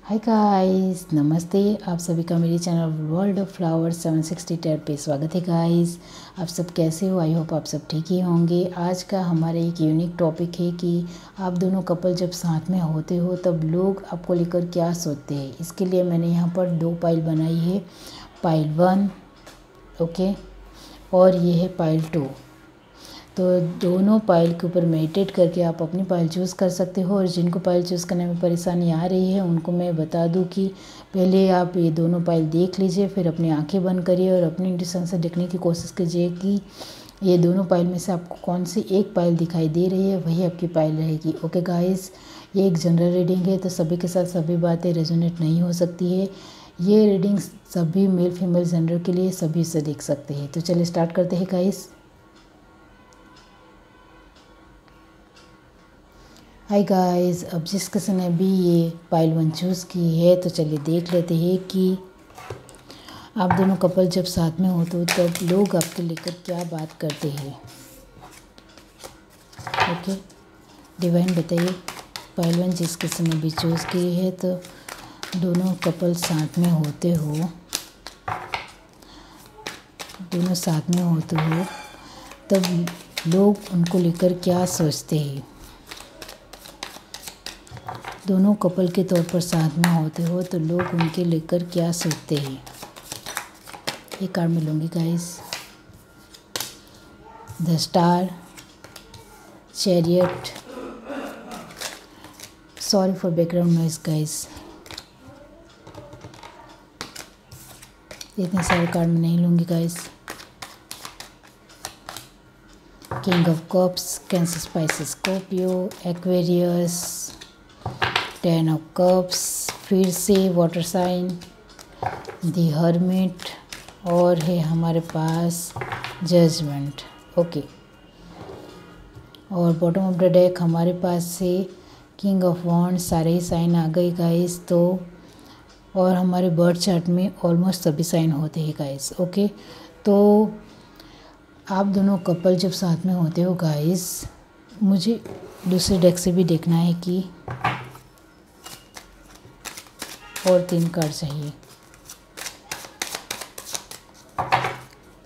Hi guys, नमस्ते। आप सभी का मेरे channel world of flower 760 tab पे स्वागत है गाइस। आप सब कैसे हो? आई होप आप सब ठीक ही होंगे। आज का हमारा एक यूनिक टॉपिक है कि आप दोनों कपल जब साथ में होते हो तब लोग आपको लेकर क्या सोचते हैं। इसके लिए मैंने यहाँ पर 2 पाइल बनाई है, पाइल 1 ओके, और ये है पाइल 2। तो दोनों पाइल के ऊपर मेडिटेट करके आप अपनी पाइल चूज़ कर सकते हो। और जिनको पाइल चूज़ करने में परेशानी आ रही है उनको मैं बता दूं कि पहले आप ये दोनों पाइल देख लीजिए, फिर अपनी आंखें बंद करिए और अपनी इंट्यूशन से देखने की कोशिश कीजिए कि ये दोनों पाइल में से आपको कौन सी एक पाइल दिखाई दे रही है, वही आपकी पाइल रहेगी। ओके गाइस, ये एक जनरल रीडिंग है तो सभी के साथ सभी बातें रेजोनेट नहीं हो सकती है। ये रीडिंग सभी मेल फीमेल जेंडर के लिए सभी से देख सकते हैं। तो चलिए स्टार्ट करते हैं गाइस। हाय गाइस, अब जिस किसी ने भी ये पाइल 1 चूज़ की है तो चलिए देख लेते हैं कि आप दोनों कपल जब साथ में हो तो तब लोग आपके लेकर क्या बात करते हैं। ओके डिवाइन बताइए, पाइल 1 जिस किसी ने भी चूज़ की है तो दोनों कपल साथ में होते हो, दोनों साथ में होते हो तब लोग उनको लेकर क्या सोचते हैं। दोनों कपल के तौर पर साथ में होते हो तो लोग उनके लेकर क्या सोचते हैं। ये कार्ड में लूँगी guys, the star, chariot. Sorry for background noise guys, इतने सारे कार्ड में नहीं लूँगी guys. King of cups, cancer, spices, Scorpio, Aquarius, 10 of cups, फिर से वाटर साइन, द हर्मिट, और है हमारे पास जजमेंट। ओके, और बॉटम ऑफ द डेक हमारे पास से किंग ऑफ वॉन्ड। सारे ही साइन आ गए गाइस। तो और हमारे बर्थ चार्ट में ऑलमोस्ट सभी साइन होते हैं गाइस। ओके, तो आप दोनों कपल जब साथ में होते हो गाइस, मुझे दूसरे डेक से भी देखना है कि और 3 कार्ड चाहिए।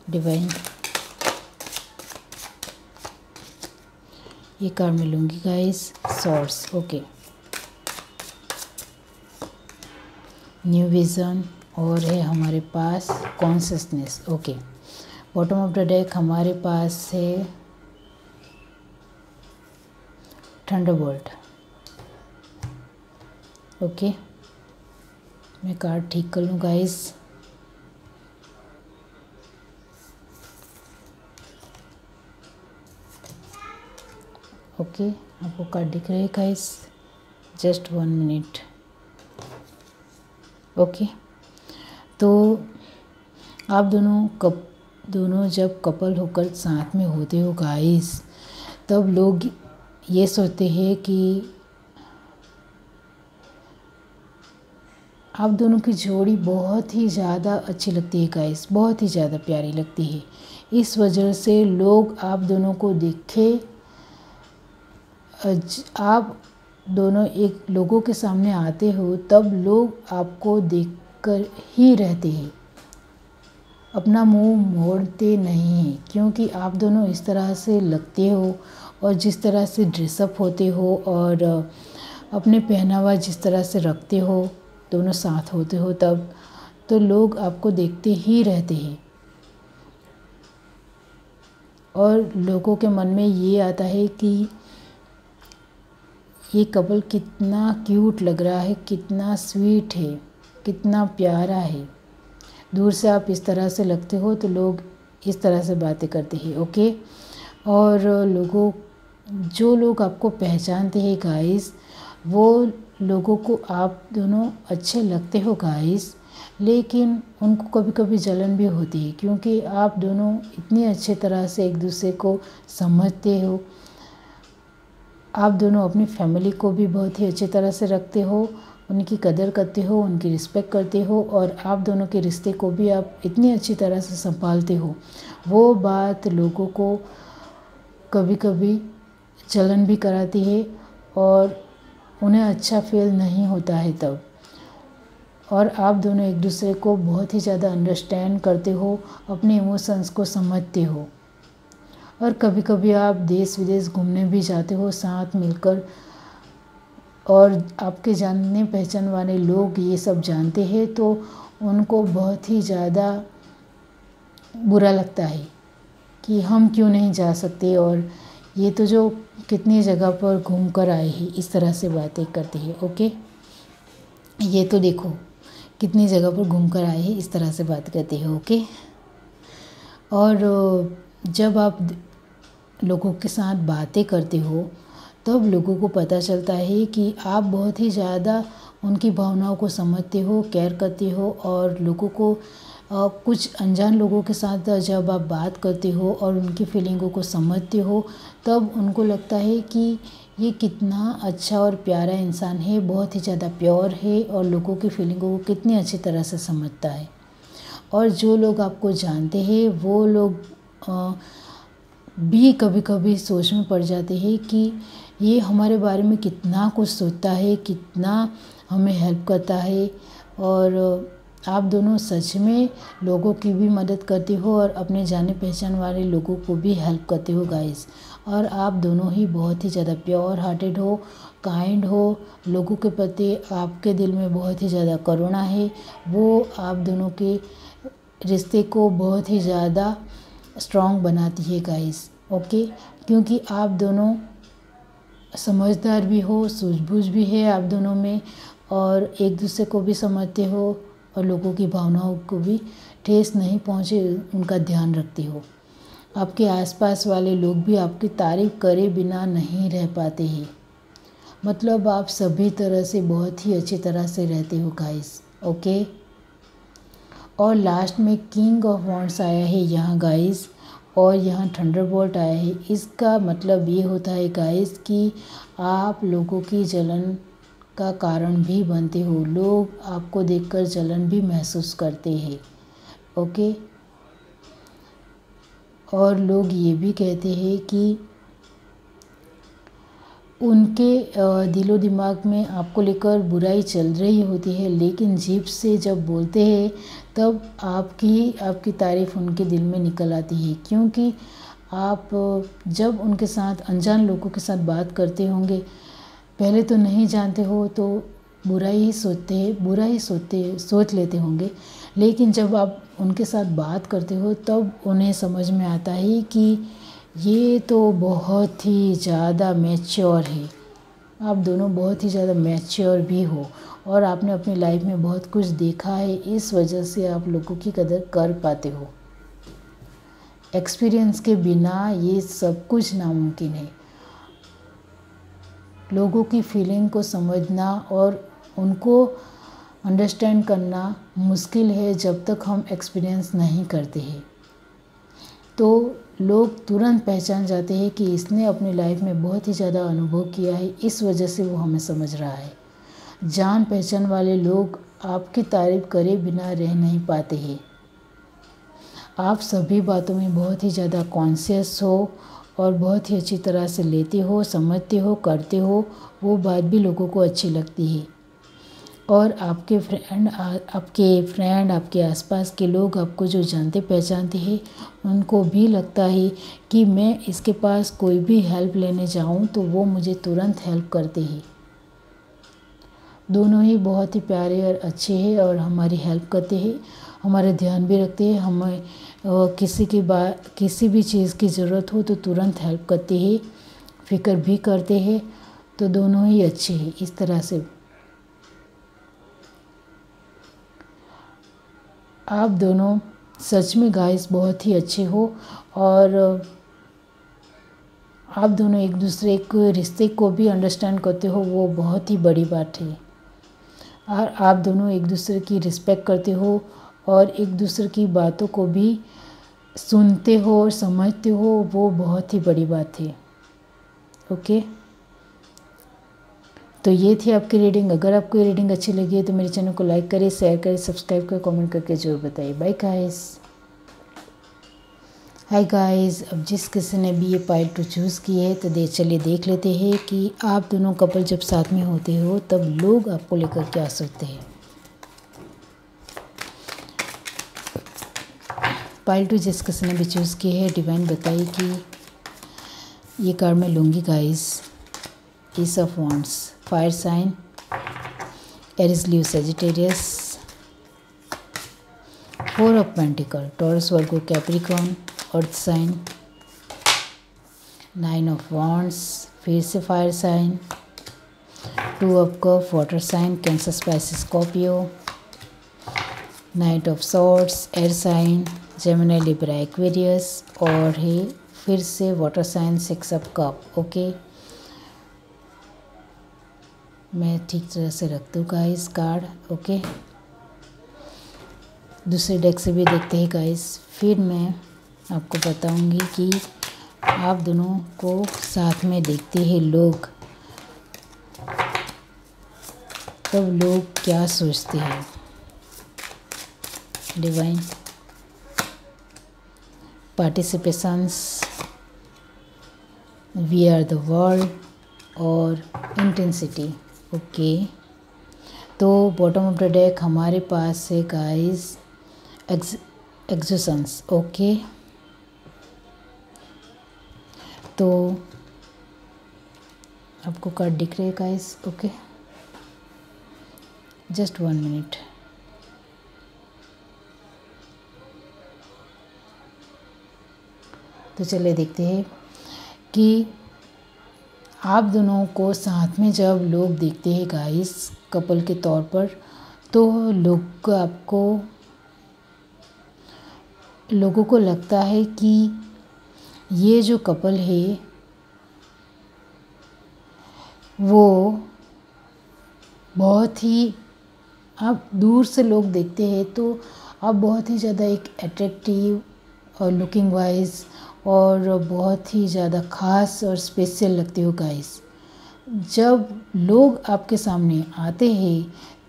डिवाइन, ये कार्ड मैं लूँगी guys, swords. Okay, new vision, और है हमारे पास consciousness. Okay, bottom of the deck हमारे पास है थंडरबोल्ट। ओके, मैं कार्ड ठीक कर लूँ गाइस। ओके, आपको कार्ड दिख रहे हैं गाइस, जस्ट 1 मिनट। ओके, तो आप दोनों जब कपल होकर साथ में होते हो गाइस तब लोग ये सोचते हैं कि आप दोनों की जोड़ी बहुत ही ज़्यादा अच्छी लगती है गाइस, बहुत ही ज़्यादा प्यारी लगती है। इस वजह से लोग आप दोनों को देखे, आप दोनों एक लोगों के सामने आते हो तब लोग आपको देखकर ही रहते हैं, अपना मुंह मोड़ते नहीं हैं, क्योंकि आप दोनों इस तरह से लगते हो और जिस तरह से ड्रेसअप होते हो और अपने पहनावा जिस तरह से रखते हो, दोनों साथ होते हो तब तो लोग आपको देखते ही रहते हैं। और लोगों के मन में ये आता है कि ये कपल कितना क्यूट लग रहा है, कितना स्वीट है, कितना प्यारा है। दूर से आप इस तरह से लगते हो तो लोग इस तरह से बातें करते हैं। ओके, और जो लोग आपको पहचानते हैं गाइस, वो लोगों को आप दोनों अच्छे लगते हो गाइस, लेकिन उनको कभी कभी जलन भी होती है, क्योंकि आप दोनों इतनी अच्छे तरह से एक दूसरे को समझते हो। आप दोनों अपनी फैमिली को भी बहुत ही अच्छी तरह से रखते हो, उनकी कदर करते हो, उनकी रिस्पेक्ट करते हो, और आप दोनों के रिश्ते को भी आप इतनी अच्छी तरह से संभालते हो। वो बात लोगों को कभी कभी जलन भी कराती है और उन्हें अच्छा फील नहीं होता है तब। और आप दोनों एक दूसरे को बहुत ही ज़्यादा अंडरस्टैंड करते हो, अपने इमोशंस को समझते हो। और कभी कभी आप देश विदेश घूमने भी जाते हो साथ मिलकर, और आपके जानने पहचान वाले लोग ये सब जानते हैं तो उनको बहुत ही ज़्यादा बुरा लगता है कि हम क्यों नहीं जा सकते, और ये तो जो कितनी जगह पर घूम कर आए हैं, इस तरह से बातें करते हैं। ओके, ये तो देखो कितनी जगह पर घूम कर आए हैं, इस तरह से बात करते हैं। ओके, और जब आप लोगों के साथ बातें करते हो तब लोगों को पता चलता है कि आप बहुत ही ज़्यादा उनकी भावनाओं को समझते हो, केयर करते हो, और लोगों को कुछ अनजान लोगों के साथ जब आप बात करते हो और उनकी फीलिंगों को समझते हो तब उनको लगता है कि ये कितना अच्छा और प्यारा इंसान है, बहुत ही ज़्यादा प्योर है और लोगों की फीलिंगों को कितनी अच्छी तरह से समझता है। और जो लोग आपको जानते हैं वो लोग भी कभी कभी सोच में पड़ जाते हैं कि ये हमारे बारे में कितना कुछ सोचता है, कितना हमें हेल्प करता है। और आप दोनों सच में लोगों की भी मदद करते हो और अपने जाने पहचान वाले लोगों को भी हेल्प करते हो गाइस। और आप दोनों ही बहुत ही ज़्यादा प्योर हार्टेड हो, काइंड हो, लोगों के प्रति आपके दिल में बहुत ही ज़्यादा करुणा है। वो आप दोनों के रिश्ते को बहुत ही ज़्यादा स्ट्रॉन्ग बनाती है गाइस। ओके, क्योंकि आप दोनों समझदार भी हो, सूझबूझ भी है आप दोनों में, और एक दूसरे को भी समझते हो और लोगों की भावनाओं को भी ठेस नहीं पहुंचे उनका ध्यान रखते हो। आपके आसपास वाले लोग भी आपकी तारीफ करे बिना नहीं रह पाते हैं। मतलब आप सभी तरह से बहुत ही अच्छी तरह से रहते हो गाइस। ओके, और लास्ट में किंग ऑफ वॉन्ड्स आया है यहाँ गाइस, और यहाँ थंडरबोल्ट आया है। इसका मतलब ये होता है गाइस कि आप लोगों की जलन का कारण भी बनते हो, लोग आपको देखकर जलन भी महसूस करते हैं। ओके, और लोग ये भी कहते हैं कि उनके दिलो दिमाग में आपको लेकर बुराई चल रही होती है, लेकिन जीभ से जब बोलते हैं तब आपकी तारीफ़ उनके दिल में निकल आती है। क्योंकि आप जब उनके साथ अनजान लोगों के साथ बात करते होंगे, पहले तो नहीं जानते हो तो बुरा ही सोच लेते होंगे, लेकिन जब आप उनके साथ बात करते हो तब उन्हें समझ में आता है कि ये तो बहुत ही ज़्यादा मैच्योर है। आप दोनों बहुत ही ज़्यादा मैच्योर भी हो और आपने अपनी लाइफ में बहुत कुछ देखा है, इस वजह से आप लोगों की कदर कर पाते हो। एक्सपीरियंस के बिना ये सब कुछ नामुमकिन है। लोगों की फीलिंग को समझना और उनको अंडरस्टैंड करना मुश्किल है जब तक हम एक्सपीरियंस नहीं करते हैं। तो लोग तुरंत पहचान जाते हैं कि इसने अपनी लाइफ में बहुत ही ज़्यादा अनुभव किया है, इस वजह से वो हमें समझ रहा है। जान पहचान वाले लोग आपकी तारीफ करे बिना रह नहीं पाते हैं। आप सभी बातों में बहुत ही ज़्यादा कॉन्शियस हो और बहुत ही अच्छी तरह से लेते हो, समझते हो, करते हो, वो बात भी लोगों को अच्छी लगती है। और आपके फ्रेंड, आपके आसपास के लोग आपको जो जानते पहचानते हैं उनको भी लगता है कि मैं इसके पास कोई भी हेल्प लेने जाऊं तो वो मुझे तुरंत हेल्प करते हैं। दोनों ही बहुत ही प्यारे और अच्छे हैं और हमारी हेल्प करते हैं, हमारा ध्यान भी रखते हैं। हमें किसी भी चीज़ की ज़रूरत हो तो तुरंत हेल्प करते हैं, फिक्र भी करते हैं। तो दोनों ही अच्छे हैं इस तरह से। आप दोनों सच में गाइस बहुत ही अच्छे हो और आप दोनों एक दूसरे के रिश्ते को भी अंडरस्टैंड करते हो, वो बहुत ही बड़ी बात है। और आप दोनों एक दूसरे की रिस्पेक्ट करते हो और एक दूसरे की बातों को भी सुनते हो और समझते हो, वो बहुत ही बड़ी बात है। ओके, तो ये थी आपकी रीडिंग। अगर आपको ये रीडिंग अच्छी लगी है तो मेरे चैनल को लाइक करें, शेयर करें, सब्सक्राइब करें, कमेंट करके जरूर बताइए। Bye guys. हाय गाइस, अब जिस किसी ने भी ये पाइल टू चूज़ की है तो चलिए देख लेते हैं कि आप दोनों कपल जब साथ में होते हो तब लोग आपको लेकर क्या सोचते हैं। पाइल टू जिस किसी ने भी चूज़ की है, डिवाइन बताइए कि ये कार्ड मैं लूँगी guys. Ace of wands, fire sign, Aries, Leo, Sagittarius. Four of pentacle, Taurus, Virgo, Capricorn, earth sign. Nine of wands, फिर से fire sign. Two of cup, water sign, Cancer, Pisces, Scorpio. Knight of swords, air sign, Gemini, Libra, Aquarius. और है फिर से water sign, six of cup. Okay, मैं ठीक तरह से रख दूँ गाइस कार्ड। ओके, दूसरे डेक से भी देखते हैं गाइस, फिर मैं आपको बताऊंगी कि आप दोनों को साथ में देखते हैं लोग, तब लोग क्या सोचते हैं। Divine, participations, we are the world और इंटेंसिटी। ओके, तो बॉटम ऑफ द डेक हमारे पास है गाइस एक्जिस्टेंस। ओके, तो आपको कार्ड दिख रहे हैं गाइस। Okay, just 1 minute. तो चलिए देखते हैं कि आप दोनों को साथ में जब लोग देखते हैं गाइस कपल के तौर पर, तो लोगों को लगता है कि ये जो कपल है वो बहुत ही, आप दूर से लोग देखते हैं तो आप बहुत ही ज़्यादा एक अट्रैक्टिव और लुकिंग वाइज और बहुत ही ज़्यादा ख़ास और स्पेशल लगते हो गाइस। जब लोग आपके सामने आते हैं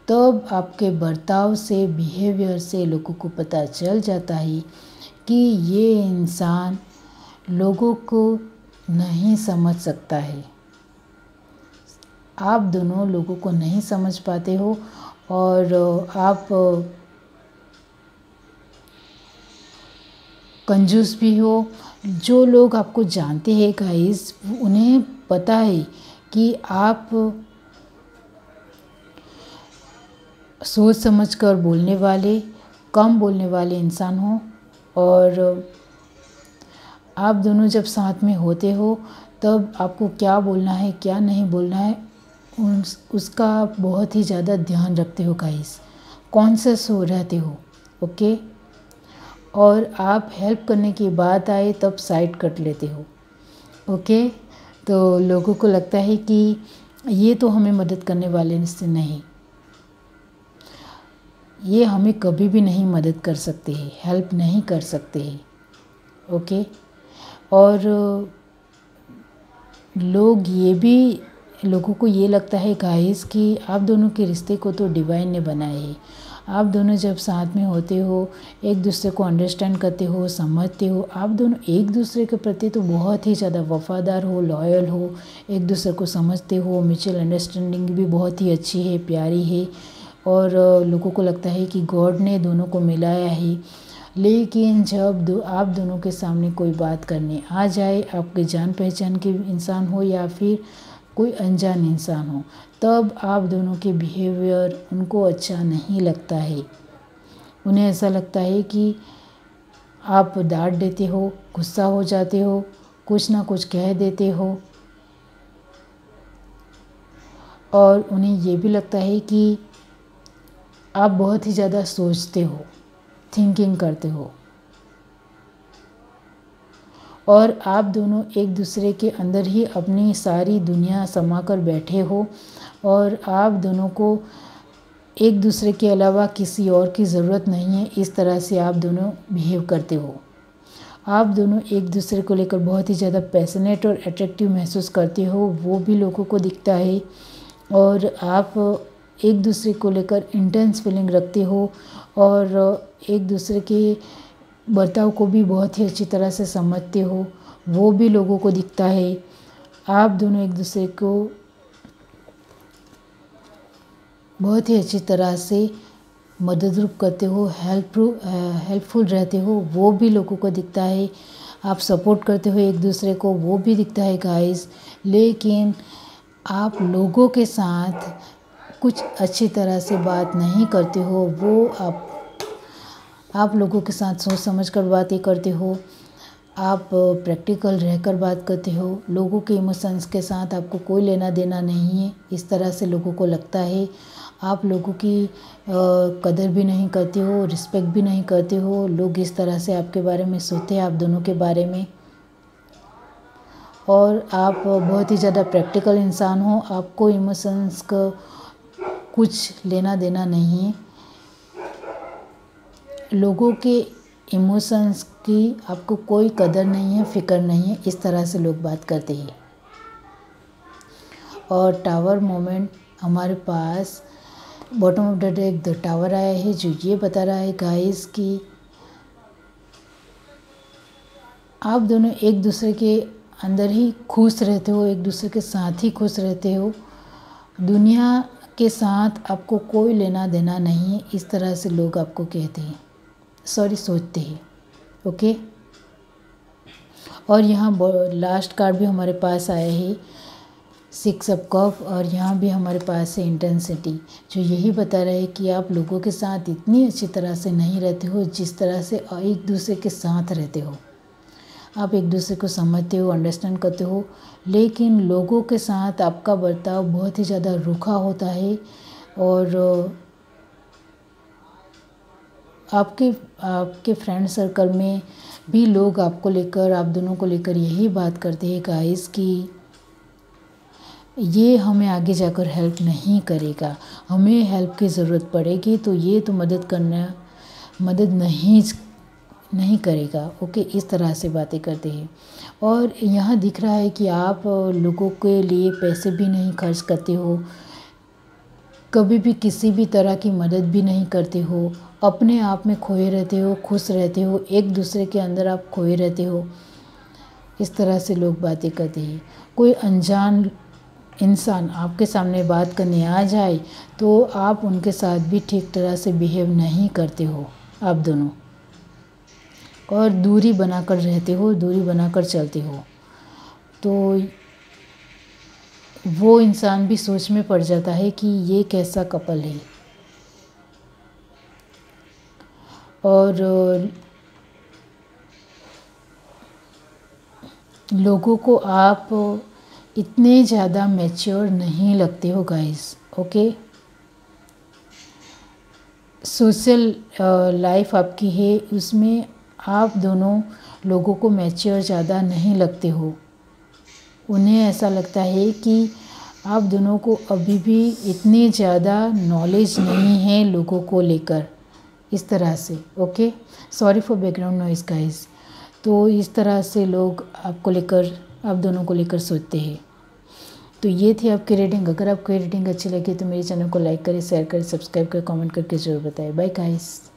तब आपके बर्ताव से, बिहेवियर से लोगों को पता चल जाता है कि ये इंसान लोगों को नहीं समझ सकता है। आप दोनों लोगों को नहीं समझ पाते हो और आप कंजूस भी हो। जो लोग आपको जानते हैं गाइस, उन्हें पता है कि आप सोच समझकर बोलने वाले, कम बोलने वाले इंसान हो। और आप दोनों जब साथ में होते हो तब आपको क्या बोलना है, क्या नहीं बोलना है, उसका आप बहुत ही ज़्यादा ध्यान रखते हो गाइस, कॉन्शियस हो रहते हो। ओके, और आप हेल्प करने की बात आए तब साइड कट लेते हो। ओके, तो लोगों को लगता है कि ये तो हमें मदद करने वाले से नहीं, ये हमें कभी भी नहीं मदद कर सकते हैं, हेल्प नहीं कर सकते हैं। ओके, और लोगों को ये लगता है गाइस कि आप दोनों के रिश्ते को तो डिवाइन ने बनाया है। आप दोनों जब साथ में होते हो, एक दूसरे को अंडरस्टैंड करते हो, समझते हो, आप दोनों एक दूसरे के प्रति तो बहुत ही ज़्यादा वफ़ादार हो, लॉयल हो, एक दूसरे को समझते हो, म्यूचुअल अंडरस्टैंडिंग भी बहुत ही अच्छी है, प्यारी है। और लोगों को लगता है कि गॉड ने दोनों को मिलाया है। लेकिन जब आप दोनों के सामने कोई बात करने आ जाए, आपके जान पहचान के इंसान हो या फिर कोई अनजान इंसान हो, तब आप दोनों के बिहेवियर उनको अच्छा नहीं लगता है। उन्हें ऐसा लगता है कि आप डांट देते हो, गुस्सा हो जाते हो, कुछ ना कुछ कह देते हो। और उन्हें ये भी लगता है कि आप बहुत ही ज़्यादा सोचते हो, थिंकिंग करते हो, और आप दोनों एक दूसरे के अंदर ही अपनी सारी दुनिया समा कर बैठे हो और आप दोनों को एक दूसरे के अलावा किसी और की ज़रूरत नहीं है। इस तरह से आप दोनों बिहेव करते हो। आप दोनों एक दूसरे को लेकर बहुत ही ज़्यादा पैशनेट और अट्रैक्टिव महसूस करते हो, वो भी लोगों को दिखता है। और आप एक दूसरे को लेकर इंटेंस फीलिंग रखते हो और एक दूसरे के बर्ताव को भी बहुत ही अच्छी तरह से समझते हो, वो भी लोगों को दिखता है। आप दोनों एक दूसरे को बहुत ही अच्छी तरह से मददरूप करते हो, हेल्पफुल रहते हो, वो भी लोगों को दिखता है। आप सपोर्ट करते हो एक दूसरे को, वो भी दिखता है गाइस। लेकिन आप लोगों के साथ कुछ अच्छी तरह से बात नहीं करते हो, वो आप लोगों के साथ सोच समझ कर बातें करते हो, आप प्रैक्टिकल रहकर बात करते हो, लोगों के इमोशंस के साथ आपको कोई लेना देना नहीं है, इस तरह से लोगों को लगता है। आप लोगों की कदर भी नहीं करते हो, रिस्पेक्ट भी नहीं करते हो, लोग इस तरह से आपके बारे में सोचते हैं, आप दोनों के बारे में। और आप बहुत ही ज़्यादा प्रैक्टिकल इंसान हो, आपको इमोशंस का कुछ लेना देना नहीं है, लोगों के इमोशंस की आपको कोई कदर नहीं है, फ़िक्र नहीं है, इस तरह से लोग बात करते हैं। और टावर मोमेंट हमारे पास bottom of the deck the tower आया है, जो ये बता रहा है गाइस कि आप दोनों एक दूसरे के अंदर ही खुश रहते हो, एक दूसरे के साथ ही खुश रहते हो, दुनिया के साथ आपको कोई लेना देना नहीं है, इस तरह से लोग आपको कहते हैं, सोचते हैं। ओके। और यहाँ लास्ट कार्ड भी हमारे पास आया है, 6 ऑफ कप, और यहाँ भी हमारे पास है इंटेंसिटी, जो यही बता रहा है कि आप लोगों के साथ इतनी अच्छी तरह से नहीं रहते हो जिस तरह से एक दूसरे के साथ रहते हो। आप एक दूसरे को समझते हो, अंडरस्टैंड करते हो, लेकिन लोगों के साथ आपका बर्ताव बहुत ही ज़्यादा रूखा होता है। और आपके फ्रेंड सर्कल में भी लोग आपको लेकर, आप दोनों को लेकर यही बात करते हैं गाइस कि ये हमें आगे जाकर हेल्प नहीं करेगा, हमें हेल्प की ज़रूरत पड़ेगी तो ये तो मदद नहीं करेगा। ओके, इस तरह से बातें करते हैं। और यहाँ दिख रहा है कि आप लोगों के लिए पैसे भी नहीं खर्च करते हो, कभी भी किसी भी तरह की मदद भी नहीं करते हो, अपने आप में खोए रहते हो, खुश रहते हो, एक दूसरे के अंदर आप खोए रहते हो, इस तरह से लोग बातें करते हैं। कोई अनजान इंसान आपके सामने बात करने आ जाए तो आप उनके साथ भी ठीक तरह से बिहेव नहीं करते हो आप दोनों, और दूरी बनाकर रहते हो, दूरी बनाकर चलते हो। तो वो इंसान भी सोच में पड़ जाता है कि ये कैसा कपल है। और लोगों को आप इतने ज़्यादा मैच्योर नहीं लगते हो गाइस। ओके, सोशल लाइफ आपकी है, उसमें आप दोनों लोगों को मैच्योर ज़्यादा नहीं लगते हो। उन्हें ऐसा लगता है कि आप दोनों को अभी भी इतनी ज़्यादा नॉलेज नहीं है लोगों को लेकर, इस तरह से। Okay, sorry for background noise guys. तो इस तरह से लोग आप दोनों को लेकर सोचते हैं। तो ये थी आपकी रीडिंग। अगर आपको ये रीडिंग अच्छी लगी तो मेरे चैनल को लाइक करें, शेयर करें, सब्सक्राइब करें, कमेंट करके ज़रूर बताएं। Bye guys.